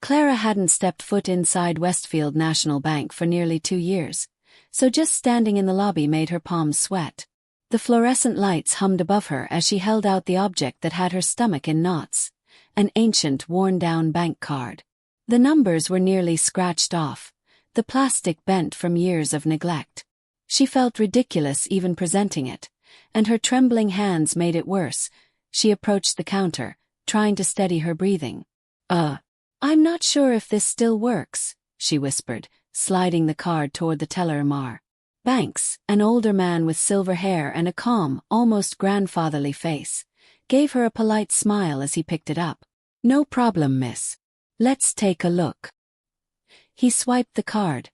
Clara hadn't stepped foot inside Westfield National Bank for nearly 2 years, so just standing in the lobby made her palms sweat. The fluorescent lights hummed above her as she held out the object that had her stomach in knots, an ancient, worn-down bank card. The numbers were nearly scratched off, the plastic bent from years of neglect. She felt ridiculous even presenting it, and her trembling hands made it worse. She approached the counter, trying to steady her breathing. I'm not sure if this still works," she whispered, sliding the card toward the teller. Banks, an older man with silver hair and a calm, almost grandfatherly face, gave her a polite smile as he picked it up. "No problem, miss. Let's take a look." He swiped the card.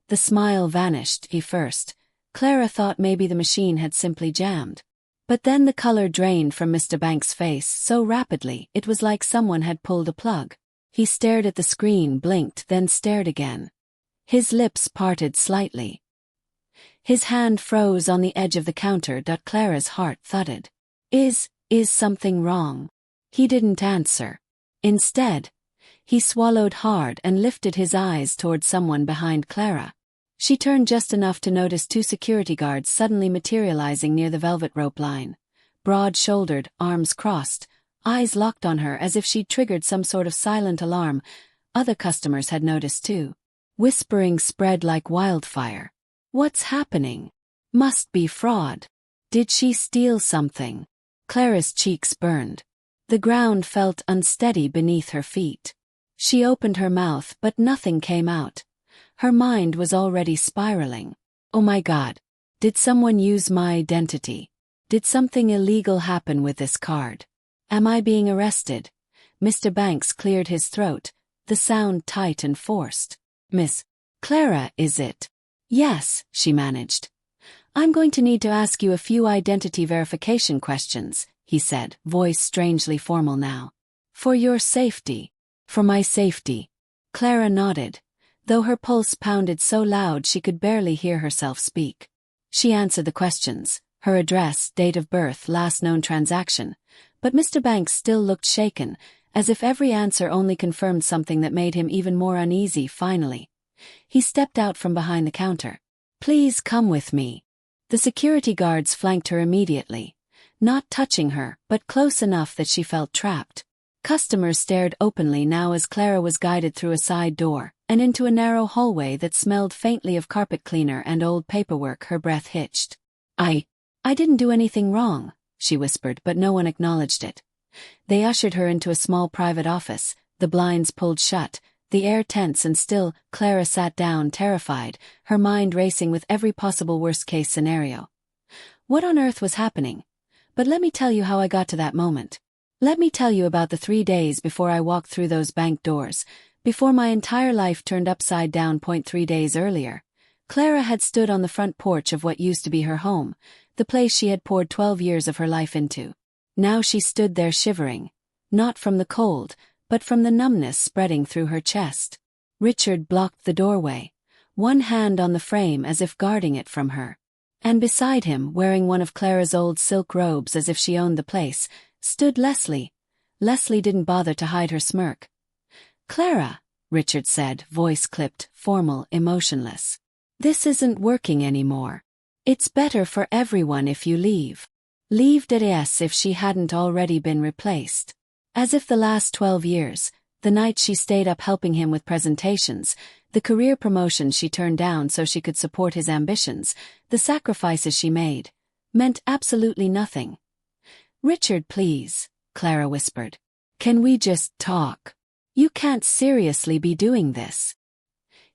The smile vanished. First, Clara thought maybe the machine had simply jammed. But then the color drained from Mr. Banks' face so rapidly it was like someone had pulled a plug. He stared at the screen, blinked, then stared again. His lips parted slightly. His hand froze on the edge of the counter. Clara's heart thudded. Is something wrong? He didn't answer. Instead, he swallowed hard and lifted his eyes toward someone behind Clara. She turned just enough to notice 2 security guards suddenly materializing near the velvet rope line. Broad-shouldered, arms crossed, eyes locked on her as if she'd triggered some sort of silent alarm. Other customers had noticed too. Whispering spread like wildfire. "What's happening? Must be fraud. Did she steal something?" Clara's cheeks burned. The ground felt unsteady beneath her feet. She opened her mouth but nothing came out. Her mind was already spiraling. Oh my God. Did someone use my identity? Did something illegal happen with this card? Am I being arrested? Mr. Banks cleared his throat, the sound tight and forced. "Miss Clara, is it?" "Yes," she managed. "I'm going to need to ask you a few identity verification questions," he said, voice strangely formal now. "For your safety." "For my safety." Clara nodded, though her pulse pounded so loud she could barely hear herself speak. She answered the questions, her address, date of birth, last known transaction, but Mr. Banks still looked shaken, as if every answer only confirmed something that made him even more uneasy. Finally, he stepped out from behind the counter. "Please come with me." The security guards flanked her immediately, not touching her, but close enough that she felt trapped. Customers stared openly now as Clara was guided through a side door and into a narrow hallway that smelled faintly of carpet cleaner and old paperwork. Her breath hitched. I didn't do anything wrong," she whispered, but no one acknowledged it. They ushered her into a small private office, the blinds pulled shut, the air tense and still. Clara sat down, terrified, her mind racing with every possible worst-case scenario. What on earth was happening? But let me tell you how I got to that moment. Let me tell you about the 3 days before I walked through those bank doors, before my entire life turned upside down. 3 days earlier, Clara had stood on the front porch of what used to be her home, the place she had poured 12 years of her life into. Now she stood there shivering, not from the cold, but from the numbness spreading through her chest. Richard blocked the doorway, one hand on the frame as if guarding it from her. And beside him, wearing one of Clara's old silk robes as if she owned the place, stood Leslie. Leslie didn't bother to hide her smirk. "Clara," Richard said, voice clipped, formal, emotionless. "This isn't working anymore. It's better for everyone if you leave." Leave as if she hadn't already been replaced. As if the last 12 years, the nights she stayed up helping him with presentations, the career promotions she turned down so she could support his ambitions, the sacrifices she made, meant absolutely nothing. "Richard, please," Clara whispered. "Can we just talk? You can't seriously be doing this."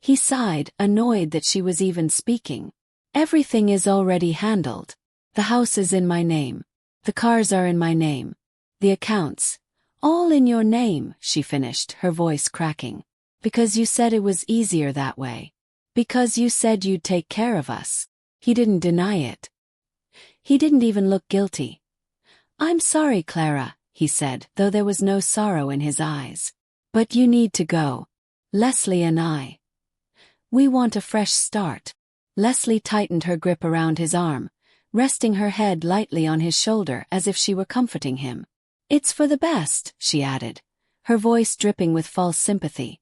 He sighed, annoyed that she was even speaking. "Everything is already handled. The house is in my name. The cars are in my name. The accounts. All in your name," she finished, her voice cracking. "Because you said it was easier that way. Because you said you'd take care of us." He didn't deny it. He didn't even look guilty. "I'm sorry, Clara," he said, though there was no sorrow in his eyes. "But you need to go. Leslie and we want a fresh start." Leslie tightened her grip around his arm, resting her head lightly on his shoulder as if she were comforting him. "It's for the best," she added, her voice dripping with false sympathy.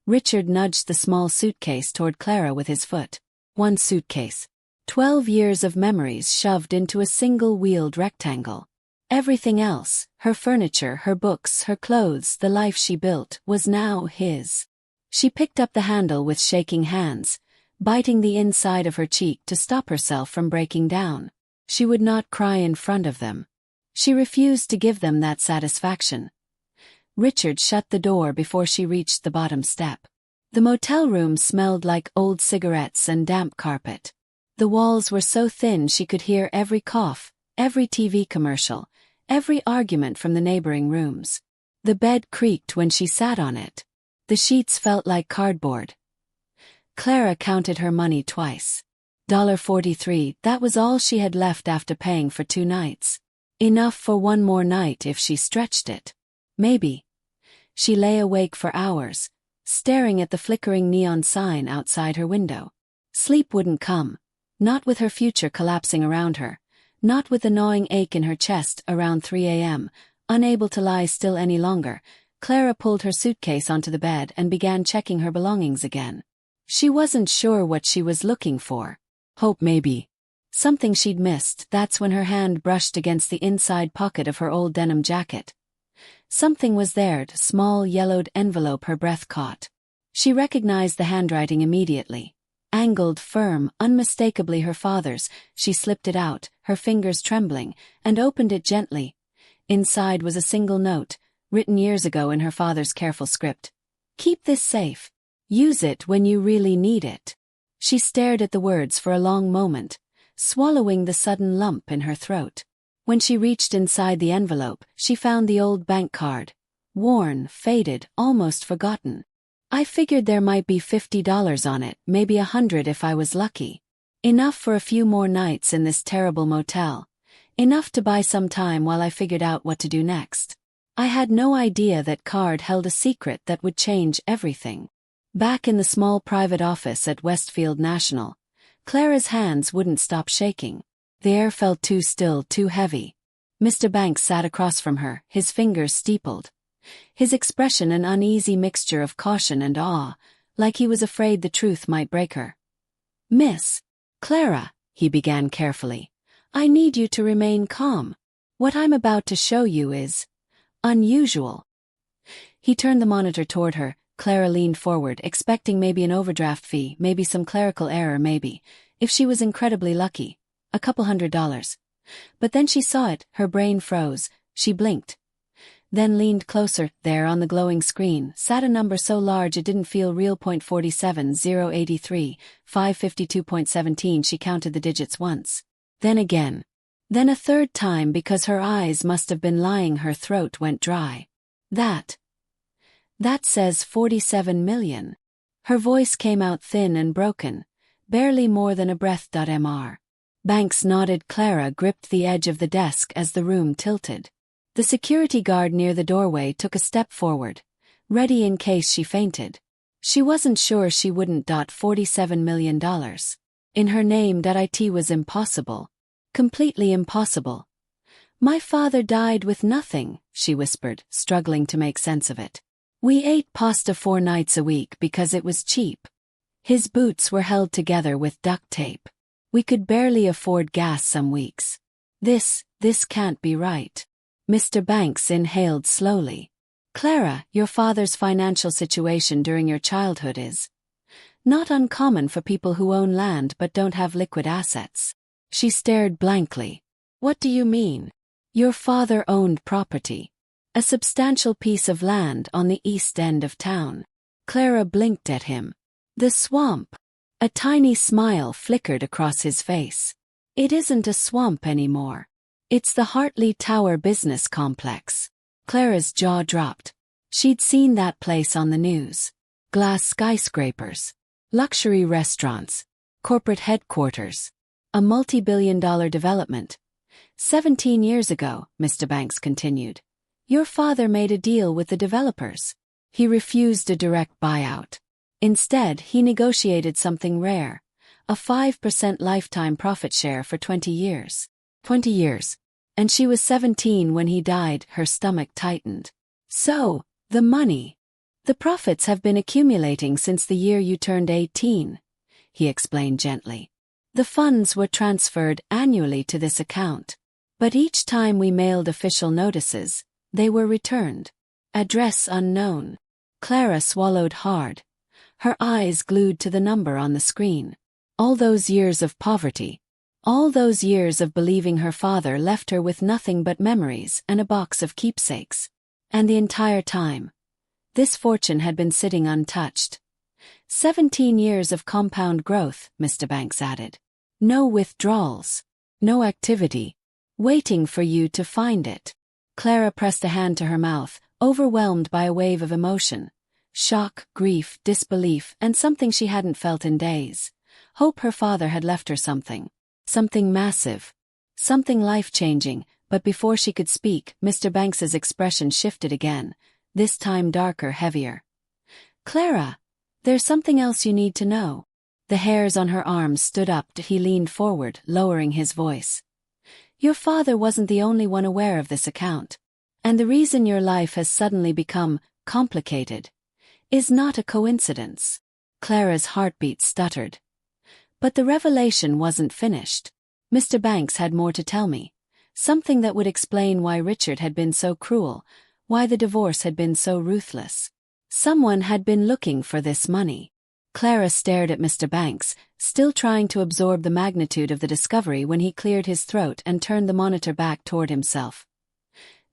Richard nudged the small suitcase toward Clara with his foot. One suitcase. 12 years of memories shoved into a single-wheeled rectangle. Everything else, her furniture, her books, her clothes, the life she built, was now his. She picked up the handle with shaking hands, biting the inside of her cheek to stop herself from breaking down. She would not cry in front of them. She refused to give them that satisfaction. Richard shut the door before she reached the bottom step. The motel room smelled like old cigarettes and damp carpet. The walls were so thin she could hear every cough, every TV commercial, every argument from the neighboring rooms. The bed creaked when she sat on it. The sheets felt like cardboard. Clara counted her money twice. $43, that was all she had left after paying for 2 nights. Enough for one more night if she stretched it. Maybe. She lay awake for hours, staring at the flickering neon sign outside her window. Sleep wouldn't come, not with her future collapsing around her, not with the gnawing ache in her chest around 3 a.m., unable to lie still any longer. Clara pulled her suitcase onto the bed and began checking her belongings again. She wasn't sure what she was looking for. Hope maybe. Something she'd missed. That's when her hand brushed against the inside pocket of her old denim jacket. Something was there, a small yellowed envelope her breath caught. She recognized the handwriting immediately. Angled, firm, unmistakably her father's. She slipped it out, her fingers trembling, and opened it gently. Inside was a single note, written years ago in her father's careful script. Keep this safe. Use it when you really need it. She stared at the words for a long moment, swallowing the sudden lump in her throat. When she reached inside the envelope, she found the old bank card. Worn, faded, almost forgotten. I figured there might be $50 on it, maybe $100 if I was lucky. Enough for a few more nights in this terrible motel. Enough to buy some time while I figured out what to do next. I had no idea that card held a secret that would change everything. Back in the small private office at Westfield National, Clara's hands wouldn't stop shaking. The air felt too still, too heavy. Mr. Banks sat across from her, his fingers steepled. His expression an uneasy mixture of caution and awe, like he was afraid the truth might break her. "Miss Clara," he began carefully, "I need you to remain calm. What I'm about to show you is unusual." He turned the monitor toward her. Clara leaned forward, expecting maybe an overdraft fee, maybe some clerical error, maybe, if she was incredibly lucky, a couple $100. But then she saw it, her brain froze, she blinked. Then leaned closer. There on the glowing screen sat a number so large it didn't feel real. 47 083 552.17. She counted the digits once. Then again. Then a third time because her eyes must have been lying. Her throat went dry. That says 47 million. Her voice came out thin and broken, barely more than a breath. Mr. Banks nodded. Clara gripped the edge of the desk as the room tilted. The security guard near the doorway took a step forward, ready in case she fainted. She wasn't sure she wouldn't. $47 million. In her name. It was impossible. Completely impossible. "My father died with nothing," she whispered, struggling to make sense of it. "We ate pasta 4 nights a week because it was cheap. His boots were held together with duct tape. We could barely afford gas some weeks. This can't be right." Mr. Banks inhaled slowly. "Clara, your father's financial situation during your childhood is not uncommon for people who own land but don't have liquid assets." She stared blankly. "What do you mean?" "Your father owned property. A substantial piece of land on the east end of town." Clara blinked at him. "The swamp." A tiny smile flickered across his face. "It isn't a swamp anymore. It's the Hartley Tower business complex." Clara's jaw dropped. She'd seen that place on the news. Glass skyscrapers, luxury restaurants, corporate headquarters, a multi-billion-dollar development. 17 years ago, Mr. Banks continued, your father made a deal with the developers. He refused a direct buyout. Instead, he negotiated something rare, a 5% lifetime profit share for 20 years. 20 years. And she was 17 when he died. Her stomach tightened. "So, The money. The profits have been accumulating since the year you turned 18, he explained gently. The funds were transferred annually to this account. But each time we mailed official notices, they were returned. Address unknown. Clara swallowed hard, her eyes glued to the number on the screen. All those years of poverty, all those years of believing her father left her with nothing but memories and a box of keepsakes. And the entire time, this fortune had been sitting untouched. 17 years of compound growth, Mr. Banks added. No withdrawals, no activity, waiting for you to find it. Clara pressed a hand to her mouth, overwhelmed by a wave of emotion. Shock, grief, disbelief, and something she hadn't felt in days. Hope her father had left her something. Something massive. Something life-changing, but before she could speak, Mr. Banks's expression shifted again, this time darker, heavier. Clara, there's something else you need to know. The hairs on her arms stood up. He leaned forward, lowering his voice. Your father wasn't the only one aware of this account. And the reason your life has suddenly become complicated is not a coincidence. Clara's heartbeat stuttered. But the revelation wasn't finished. Mr. Banks had more to tell me. Something that would explain why Richard had been so cruel, why the divorce had been so ruthless. Someone had been looking for this money. Clara stared at Mr. Banks, still trying to absorb the magnitude of the discovery when he cleared his throat and turned the monitor back toward himself.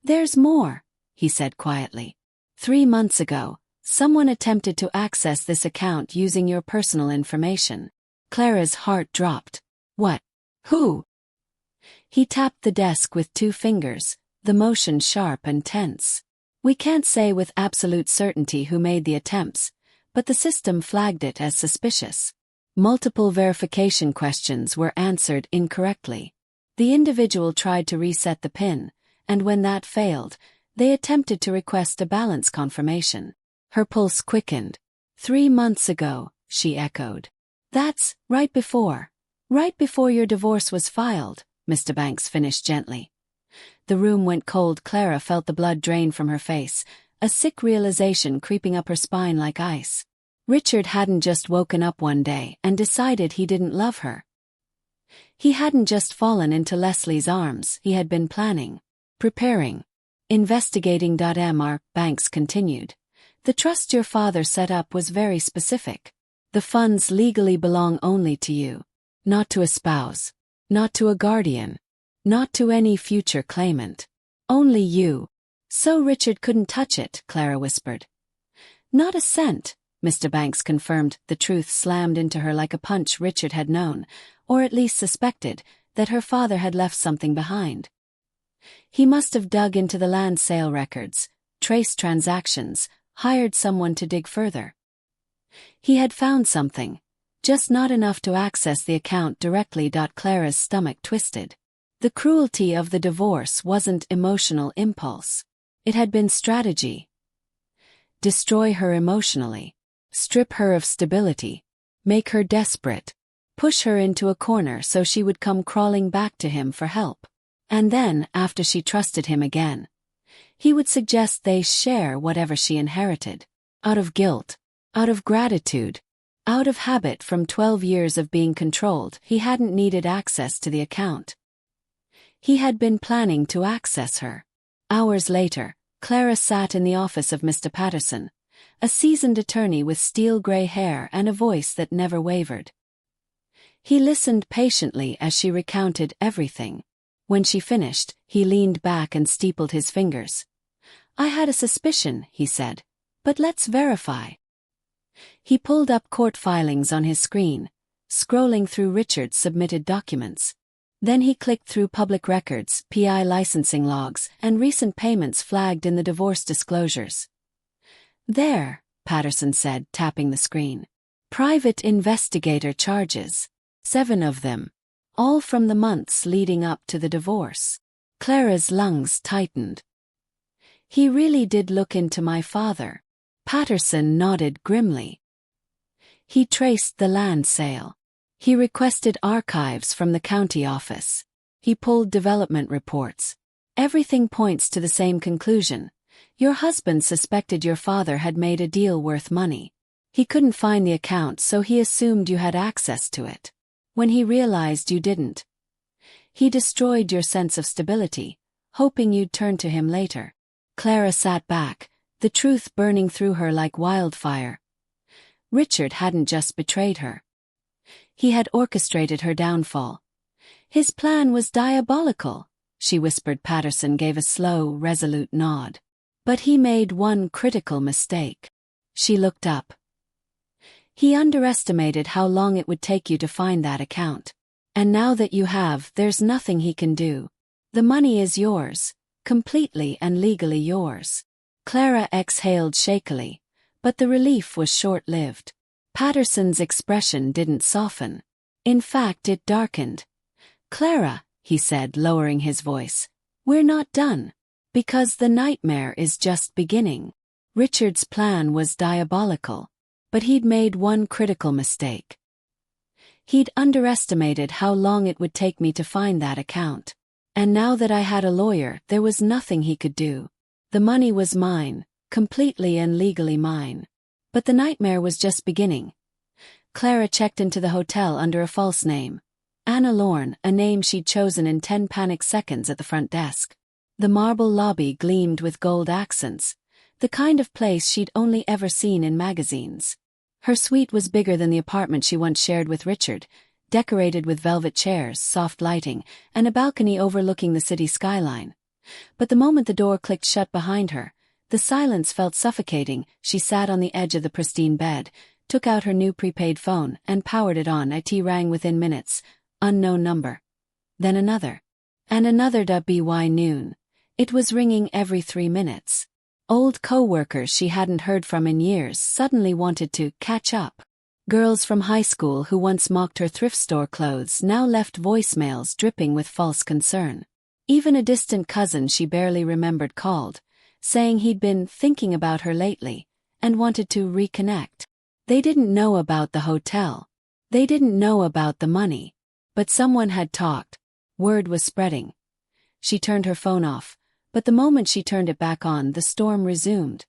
There's more, he said quietly. 3 months ago, someone attempted to access this account using your personal information. Clara's heart dropped. What? Who? He tapped the desk with 2 fingers, the motion sharp and tense. We can't say with absolute certainty who made the attempts, but the system flagged it as suspicious. Multiple verification questions were answered incorrectly. The individual tried to reset the PIN, and when that failed, they attempted to request a balance confirmation. Her pulse quickened. 3 months ago, she echoed. That's right before your divorce was filed, Mr. Banks finished gently. The room went cold. Clara felt the blood drain from her face, a sick realization creeping up her spine like ice. Richard hadn't just woken up one day and decided he didn't love her. He hadn't just fallen into Leslie's arms. He had been planning, preparing, investigating. Mr. Banks continued. The trust your father set up was very specific. The funds legally belong only to you, not to a spouse, not to a guardian, not to any future claimant. Only you. So Richard couldn't touch it, Clara whispered. Not a cent, Mr. Banks confirmed. The truth slammed into her like a punch. Richard had known, or at least suspected, that her father had left something behind. He must have dug into the land sale records, traced transactions, hired someone to dig further. He had found something, just not enough to access the account directly. Clara's stomach twisted. The cruelty of the divorce wasn't emotional impulse. It had been strategy. Destroy her emotionally, strip her of stability, make her desperate, push her into a corner so she would come crawling back to him for help. And then, after she trusted him again, he would suggest they share whatever she inherited. Out of guilt, out of gratitude, out of habit from 12 years of being controlled. He hadn't needed access to the account. He had been planning to access her. Hours later, Clara sat in the office of Mr. Patterson, a seasoned attorney with steel-gray hair and a voice that never wavered. He listened patiently as she recounted everything. When she finished, he leaned back and steepled his fingers. I had a suspicion, he said, but let's verify. He pulled up court filings on his screen, scrolling through Richard's submitted documents. Then he clicked through public records, PI licensing logs, and recent payments flagged in the divorce disclosures. There, Patterson said, tapping the screen. Private investigator charges. 7 of them. All from the months leading up to the divorce. Clara's lungs tightened. He really did look into my father. Patterson nodded grimly. He traced the land sale. He requested archives from the county office. He pulled development reports. Everything points to the same conclusion. Your husband suspected your father had made a deal worth money. He couldn't find the account, so he assumed you had access to it. When he realized you didn't, he destroyed your sense of stability, hoping you'd turn to him later. Clara sat back, the truth burning through her like wildfire. Richard hadn't just betrayed her. He had orchestrated her downfall. His plan was diabolical, she whispered. Patterson gave a slow, resolute nod. But he made one critical mistake. She looked up. He underestimated how long it would take you to find that account. And now that you have, there's nothing he can do. The money is yours, completely and legally yours. Clara exhaled shakily, but the relief was short-lived. Patterson's expression didn't soften. In fact, it darkened. Clara, he said, lowering his voice, we're not done. Because the nightmare is just beginning. Richard's plan was diabolical. But he'd made one critical mistake. He'd underestimated how long it would take me to find that account. And now that I had a lawyer, there was nothing he could do. The money was mine, completely and legally mine. But the nightmare was just beginning. Clara checked into the hotel under a false name. Anna Lorne, a name she'd chosen in 10 panic seconds at the front desk. The marble lobby gleamed with gold accents, the kind of place she'd only ever seen in magazines. Her suite was bigger than the apartment she once shared with Richard, decorated with velvet chairs, soft lighting, and a balcony overlooking the city skyline. But the moment the door clicked shut behind her, the silence felt suffocating. She sat on the edge of the pristine bed, took out her new prepaid phone, and powered it on. IT rang within minutes. Unknown number. Then another. And another. By noon. It was ringing every 3 minutes. Old co-workers she hadn't heard from in years suddenly wanted to catch up. Girls from high school who once mocked her thrift store clothes now left voicemails dripping with false concern. Even a distant cousin she barely remembered called, saying he'd been thinking about her lately and wanted to reconnect. They didn't know about the hotel. They didn't know about the money. But someone had talked. Word was spreading. She turned her phone off. But the moment she turned it back on, the storm resumed.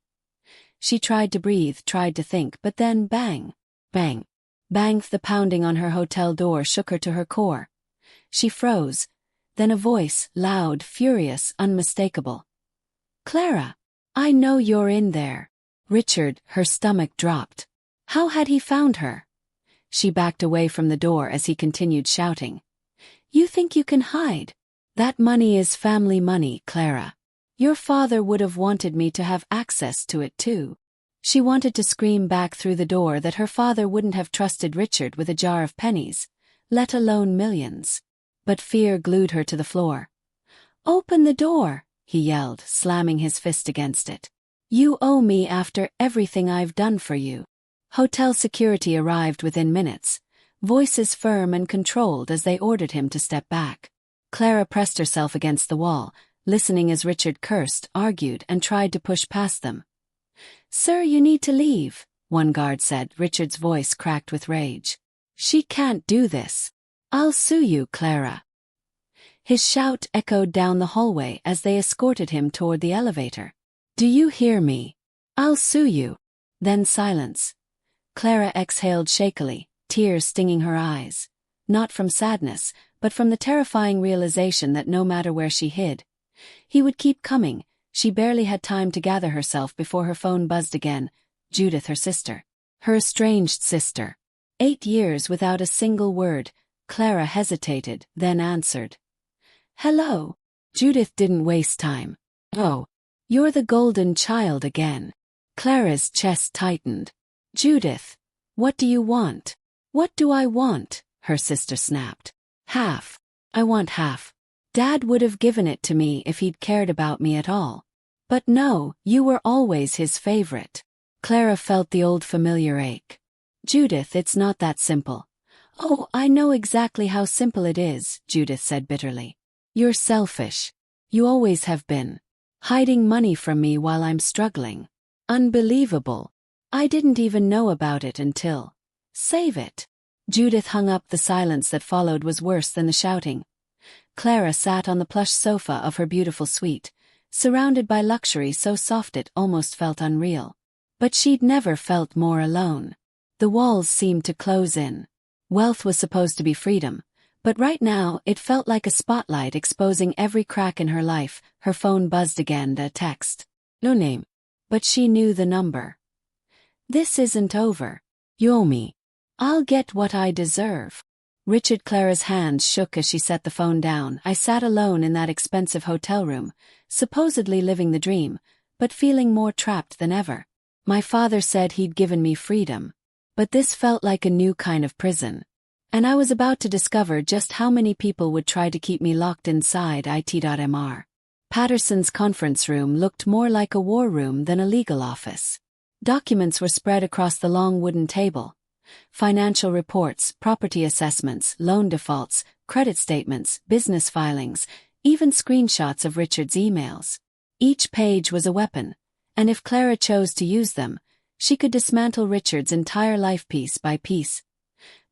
She tried to breathe, tried to think, but then bang, bang, bang. The pounding on her hotel door shook her to her core. She froze. Then a voice, loud, furious, unmistakable. Clara, I know you're in there. Richard, her stomach dropped. How had he found her? She backed away from the door as he continued shouting. You think you can hide? That money is family money, Clara. Your father would have wanted me to have access to it too. She wanted to scream back through the door that her father wouldn't have trusted Richard with a jar of pennies, let alone millions. But fear glued her to the floor. Open the door, he yelled, slamming his fist against it. You owe me after everything I've done for you. Hotel security arrived within minutes, voices firm and controlled as they ordered him to step back. Clara pressed herself against the wall, listening as Richard cursed, argued, and tried to push past them. Sir, you need to leave, one guard said. Richard's voice cracked with rage. She can't do this. I'll sue you, Clara. His shout echoed down the hallway as they escorted him toward the elevator. Do you hear me? I'll sue you. Then silence. Clara exhaled shakily, tears stinging her eyes. Not from sadness, but from the terrifying realization that no matter where she hid, he would keep coming. She barely had time to gather herself before her phone buzzed again. Judith, her sister. Her estranged sister. 8 years without a single word. Clara hesitated, then answered. Hello. Judith didn't waste time. Oh. You're the golden child again. Clara's chest tightened. Judith. What do you want? What do I want? Her sister snapped. Half. I want half. Dad would have given it to me if he'd cared about me at all. But no, you were always his favorite. Clara felt the old familiar ache. Judith, it's not that simple. Oh, I know exactly how simple it is, Judith said bitterly. You're selfish. You always have been. Hiding money from me while I'm struggling. Unbelievable. I didn't even know about it until. Save it. Judith hung up. The silence that followed was worse than the shouting. Clara sat on the plush sofa of her beautiful suite, surrounded by luxury so soft it almost felt unreal. But she'd never felt more alone. The walls seemed to close in. Wealth was supposed to be freedom, but right now it felt like a spotlight exposing every crack in her life. Her phone buzzed again, a text. No name. But she knew the number. This isn't over. You owe me. I'll get what I deserve. Richard. Clara's hands shook as she set the phone down. I sat alone in that expensive hotel room, supposedly living the dream, but feeling more trapped than ever. My father said he'd given me freedom. But this felt like a new kind of prison. And I was about to discover just how many people would try to keep me locked inside it.mr. Patterson's conference room looked more like a war room than a legal office. Documents were spread across the long wooden table. Financial reports, property assessments, loan defaults, credit statements, business filings, even screenshots of Richard's emails. Each page was a weapon, and if Clara chose to use them, she could dismantle Richard's entire life piece by piece.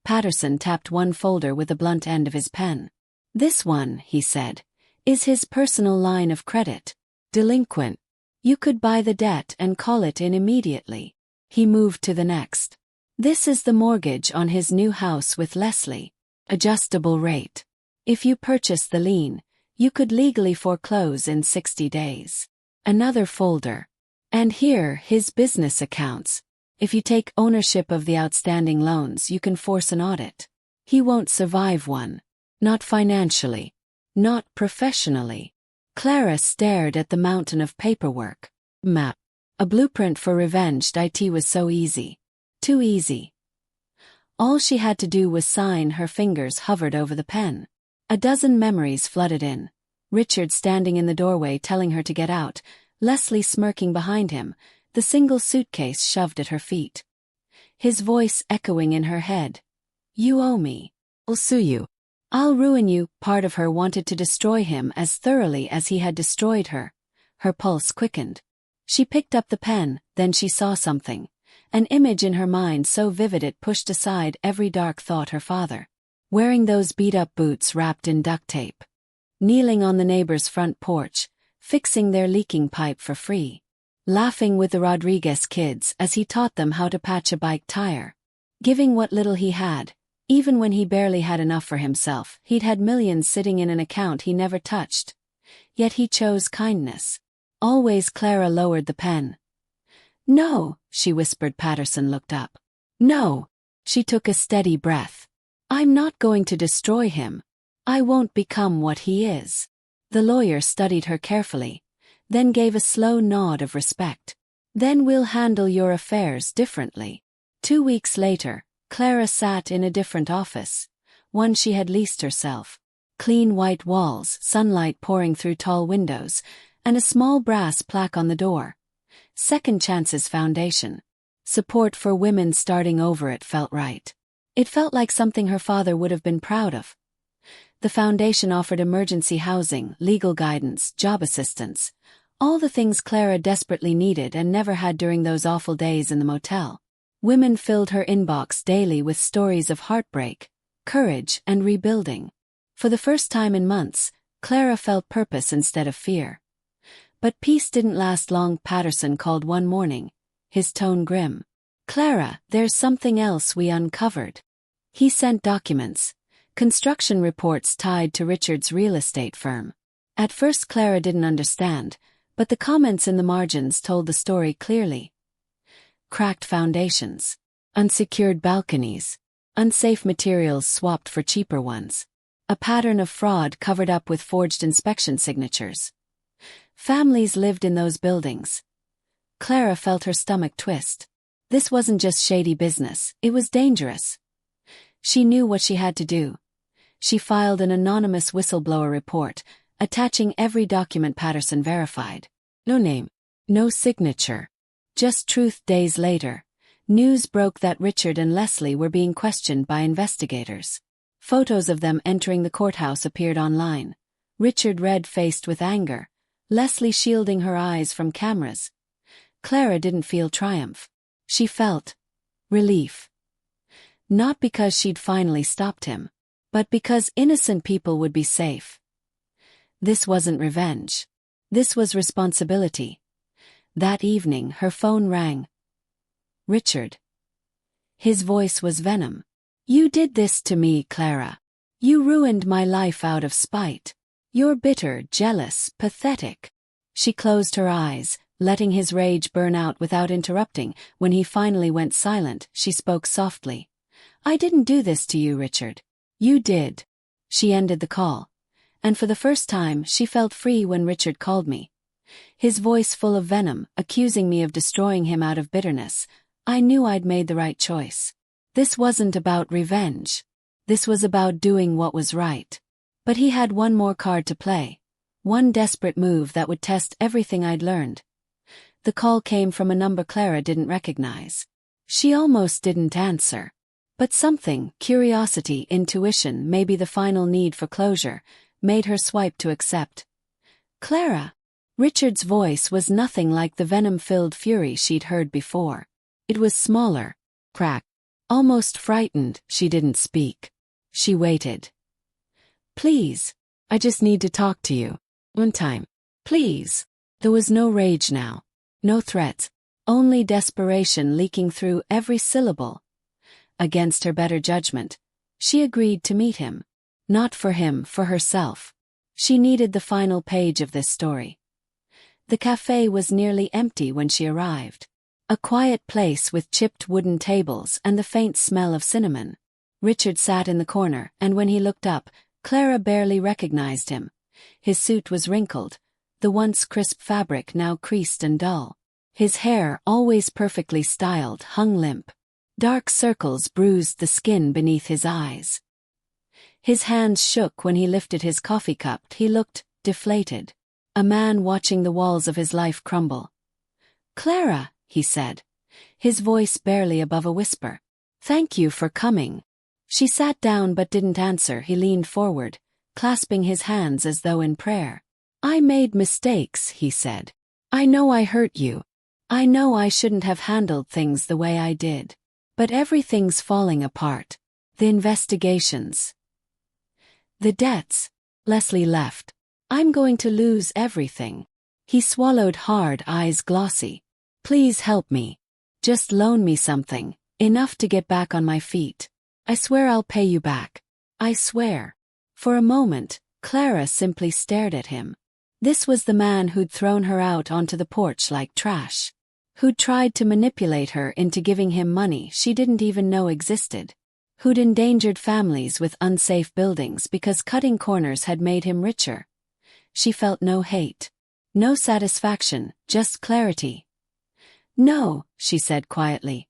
Patterson tapped one folder with the blunt end of his pen. This one, he said, is his personal line of credit. Delinquent. You could buy the debt and call it in immediately. He moved to the next. This is the mortgage on his new house with Leslie. Adjustable rate. If you purchase the lien, you could legally foreclose in 60 days. Another folder. And here, his business accounts. If you take ownership of the outstanding loans, you can force an audit. He won't survive one. Not financially. Not professionally. Clara stared at the mountain of paperwork. Map. A blueprint for revenge. It was so easy. Too easy. All she had to do was sign. Her fingers hovered over the pen. A dozen memories flooded in. Richard standing in the doorway telling her to get out, Leslie smirking behind him, the single suitcase shoved at her feet. His voice echoing in her head. You owe me. I'll sue you. I'll ruin you. Part of her wanted to destroy him as thoroughly as he had destroyed her. Her pulse quickened. She picked up the pen, then she saw something. An image in her mind so vivid it pushed aside every dark thought. Her father. Wearing those beat-up boots wrapped in duct tape. Kneeling on the neighbor's front porch, fixing their leaking pipe for free. Laughing with the Rodriguez kids as he taught them how to patch a bike tire. Giving what little he had, even when he barely had enough for himself. He'd had millions sitting in an account he never touched. Yet he chose kindness. Always. Clara lowered the pen. No, she whispered. Patterson looked up. No. She took a steady breath. I'm not going to destroy him. I won't become what he is. The lawyer studied her carefully, then gave a slow nod of respect. Then we'll handle your affairs differently. 2 weeks later, Clara sat in a different office, one she had leased herself. Clean white walls, sunlight pouring through tall windows, and a small brass plaque on the door. Second Chances Foundation. Support for women starting over. It felt right. It felt like something her father would have been proud of. The foundation offered emergency housing, legal guidance, job assistance. All the things Clara desperately needed and never had during those awful days in the motel. Women filled her inbox daily with stories of heartbreak, courage, and rebuilding. For the first time in months, Clara felt purpose instead of fear. But peace didn't last long. Patterson called one morning, his tone grim. Clara, there's something else we uncovered. He sent documents. Construction reports tied to Richard's real estate firm. At first Clara didn't understand, but the comments in the margins told the story clearly. Cracked foundations. Unsecured balconies. Unsafe materials swapped for cheaper ones. A pattern of fraud covered up with forged inspection signatures. Families lived in those buildings. Clara felt her stomach twist. This wasn't just shady business, it was dangerous. She knew what she had to do. She filed an anonymous whistleblower report, attaching every document Patterson verified. No name. No signature. Just truth. Days later, news broke that Richard and Leslie were being questioned by investigators. Photos of them entering the courthouse appeared online. Richard red-faced with anger, Leslie shielding her eyes from cameras. Clara didn't feel triumph. She felt relief. Not because she'd finally stopped him, but because innocent people would be safe. This wasn't revenge. This was responsibility. That evening her phone rang. Richard. His voice was venom. You did this to me, Clara. You ruined my life out of spite. You're bitter, jealous, pathetic. She closed her eyes, letting his rage burn out without interrupting. When he finally went silent, she spoke softly. I didn't do this to you, Richard. You did. She ended the call. And for the first time, she felt free when Richard called me. His voice full of venom, accusing me of destroying him out of bitterness. I knew I'd made the right choice. This wasn't about revenge. This was about doing what was right. But he had one more card to play. One desperate move that would test everything I'd learned. The call came from a number Clara didn't recognize. She almost didn't answer. But something, curiosity, intuition, maybe the final need for closure, made her swipe to accept. Clara. Richard's voice was nothing like the venom-filled fury she'd heard before. It was smaller, cracked, almost frightened. She didn't speak. She waited. Please. I just need to talk to you. One time. Please. There was no rage now. No threats. Only desperation leaking through every syllable. Against her better judgment, she agreed to meet him. Not for him, for herself. She needed the final page of this story. The cafe was nearly empty when she arrived. A quiet place with chipped wooden tables and the faint smell of cinnamon. Richard sat in the corner, and when he looked up, Clara barely recognized him. His suit was wrinkled, the once crisp fabric now creased and dull. His hair, always perfectly styled, hung limp. Dark circles bruised the skin beneath his eyes. His hands shook when he lifted his coffee cup. He looked deflated. A man watching the walls of his life crumble. Clara, he said, his voice barely above a whisper. Thank you for coming. She sat down but didn't answer. He leaned forward, clasping his hands as though in prayer. I made mistakes, he said. I know I hurt you. I know I shouldn't have handled things the way I did. But everything's falling apart. The investigations. The debts. Leslie left. I'm going to lose everything. He swallowed hard, eyes glossy. Please help me. Just loan me something, enough to get back on my feet. I swear I'll pay you back. I swear. For a moment, Clara simply stared at him. This was the man who'd thrown her out onto the porch like trash. Who'd tried to manipulate her into giving him money she didn't even know existed. Who'd endangered families with unsafe buildings because cutting corners had made him richer. She felt no hate. No satisfaction, just clarity. No, she said quietly.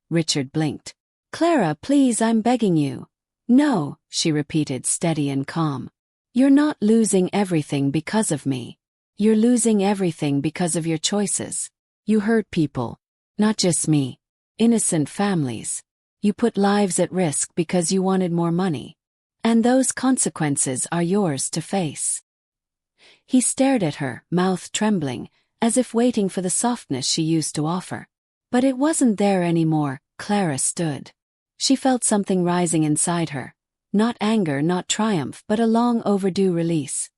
Richard blinked. Clara, please, I'm begging you. No, she repeated, steady and calm. You're not losing everything because of me. You're losing everything because of your choices. You hurt people. Not just me. Innocent families. You put lives at risk because you wanted more money. And those consequences are yours to face. He stared at her, mouth trembling, as if waiting for the softness she used to offer. But it wasn't there anymore. Clara stood. She felt something rising inside her. Not anger, not triumph, but a long overdue release.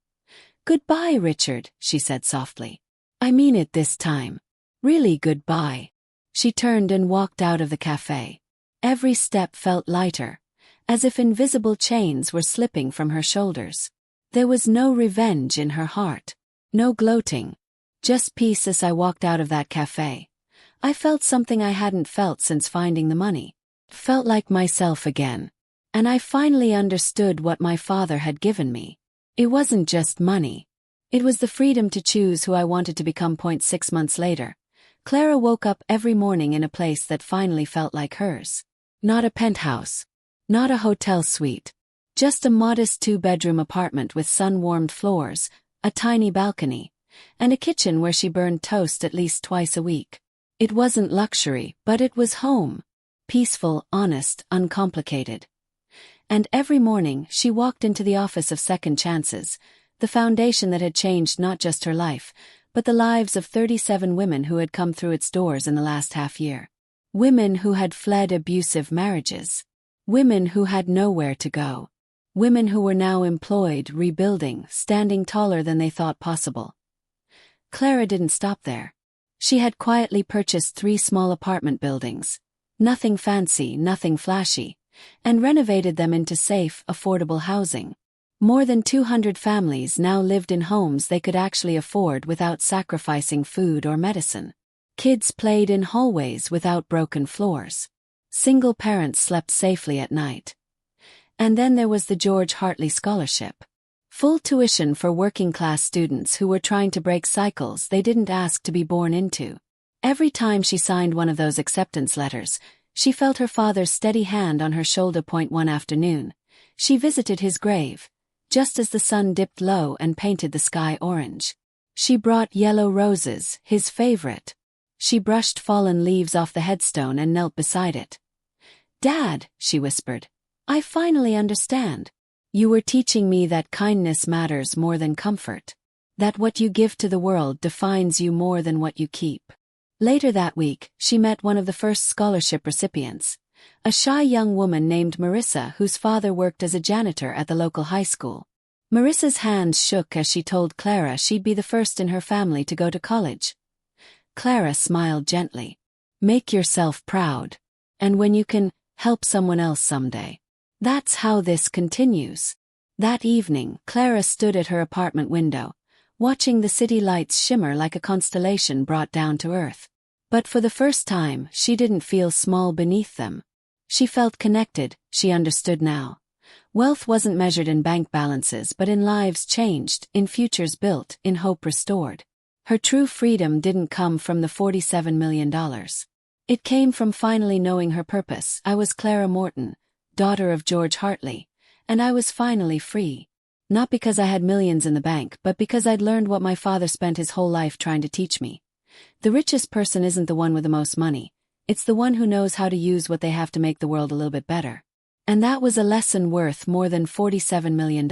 Goodbye, Richard, she said softly. I mean it this time. Really goodbye. She turned and walked out of the cafe. Every step felt lighter, as if invisible chains were slipping from her shoulders. There was no revenge in her heart. No gloating. Just peace. As I walked out of that cafe, I felt something I hadn't felt since finding the money. Felt like myself again. And I finally understood what my father had given me. It wasn't just money. It was the freedom to choose who I wanted to become. 6 months later, Clara woke up every morning in a place that finally felt like hers. Not a penthouse. Not a hotel suite. Just a modest 2-bedroom apartment with sun-warmed floors, a tiny balcony, and a kitchen where she burned toast at least twice a week. It wasn't luxury, but it was home. Peaceful, honest, uncomplicated. And every morning she walked into the office of Second Chances, the foundation that had changed not just her life, but the lives of 37 women who had come through its doors in the last half-year. Women who had fled abusive marriages. Women who had nowhere to go. Women who were now employed, rebuilding, standing taller than they thought possible. Clara didn't stop there. She had quietly purchased 3 small apartment buildings. Nothing fancy, nothing flashy, and renovated them into safe, affordable housing. More than 200 families now lived in homes they could actually afford without sacrificing food or medicine. Kids played in hallways without broken floors. Single parents slept safely at night. And then there was the George Hartley Scholarship. Full tuition for working-class students who were trying to break cycles they didn't ask to be born into. Every time she signed one of those acceptance letters, she felt her father's steady hand on her shoulder. One afternoon, she visited his grave, just as the sun dipped low and painted the sky orange. She brought yellow roses, his favorite. She brushed fallen leaves off the headstone and knelt beside it. "Dad," she whispered, "I finally understand. You were teaching me that kindness matters more than comfort. That what you give to the world defines you more than what you keep." Later that week, she met one of the first scholarship recipients, a shy young woman named Marissa whose father worked as a janitor at the local high school. Marissa's hands shook as she told Clara she'd be the first in her family to go to college. Clara smiled gently. "Make yourself proud. And when you can, help someone else someday. That's how this continues." That evening, Clara stood at her apartment window, watching the city lights shimmer like a constellation brought down to earth. But for the first time, she didn't feel small beneath them. She felt connected. She understood now. Wealth wasn't measured in bank balances but in lives changed, in futures built, in hope restored. Her true freedom didn't come from the $47 million. It came from finally knowing her purpose. "I was Clara Morton, daughter of George Hartley, and I was finally free. Not because I had millions in the bank, but because I'd learned what my father spent his whole life trying to teach me. The richest person isn't the one with the most money. It's the one who knows how to use what they have to make the world a little bit better." And that was a lesson worth more than $47 million.